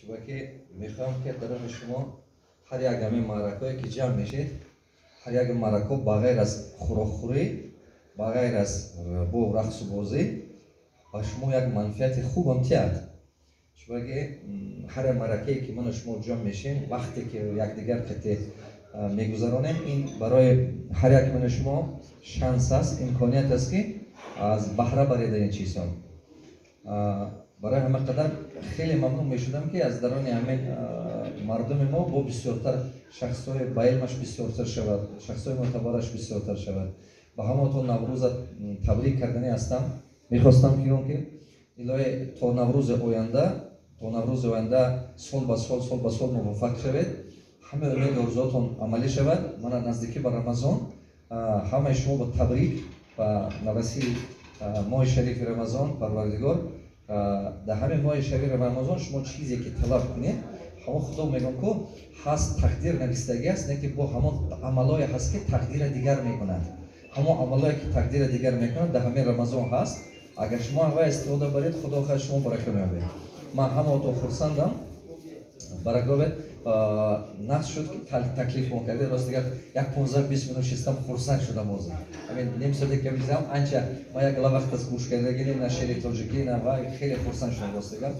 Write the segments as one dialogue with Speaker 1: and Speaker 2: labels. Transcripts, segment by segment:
Speaker 1: چون که میخوام که درون شما هر یک همین معرکایی که جمع میشید، هر یک معرکه بغیر از خوراخوری، بغیر از بو رقص و بازی و شما یک منفعت خوب هم تیاد. چون که هر معرکه‌ای که من و شما جمع میشیم، وقتی که یکدیگر قطع میگذرانیم، این برای هر یک من شما شانس است، امکانیت است که از بهره برید این چیزها. برای همه قدر خیلی ممنون میشدم که از درون همین مردم ما با بسیارتر شخصای با علمش بسیارتر شود، شخصای معتبرش بسیارتر شود. با همتون نوروز تبریک کردنی هستم. میخواستم که اون که الهی تا نوروز آینده سال به سال موفق شوید، همه امید آرزوهاتون عملی شود. من نزدیکی به رمضان همه شما با تبریک و نوسی ماه شریف رمضان پروردگار در همین ماه شریف رمضان شما چیزی که طلب کنید همون خدا میگم که هست تقدیر نوشتگی است، نه که با همون عملای هست که تقدیر دیگر میکند. همون عملایی که تقدیر دیگر میکند در همین رمضان هست. اگر شما هوا استفاده برید خدا خیر شما برکت می‌یابید. من همه تو خرسندم برکت نقص شد که تکلیف ما کرده. راست دیگر یک 15-20 minut شستم خرسند شدم از همین نیم ساعتی که می‌ذارم انچه ما یک وقت از گوش کردگی نه شعر تاجیکی نه و خیلی خرسند شدم. راست دیگر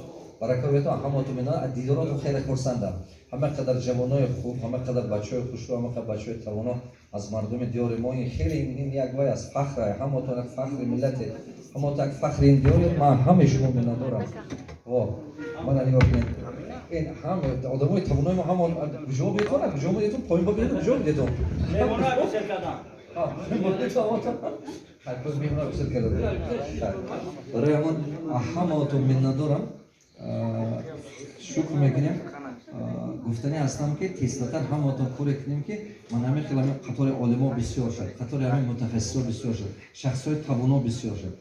Speaker 1: برکت تو همه تو مینا دیدارات خیلی خرسندم. همه قدر جوانای خوب، همه قدر بچهای خوشرو، همه قدر بچهای توانا از مردم دیار ما این خیلی این یک وای از فخر، همه تو یک فخر ملت، همه تو یک فخر این دیار ما همه شما می‌ندارم. وا من نگاه کنید این همه آدمای توانای ما همون کجا بیتون کجا میتون پایین با بیتون کجا بیتون
Speaker 2: میمونه بسیار کردم
Speaker 1: میمونه تو آماتون هر کس میمونه بسیار کردم. برای همون همه تو می‌ندارم شکر میکنیم. گفتنی هستم که تیزتر همه تو کاری کنیم که من همین خیلی قطار علما بسیار شد، قطار همین متخصصا بسیار شد، شخصای توانا بسیار شد.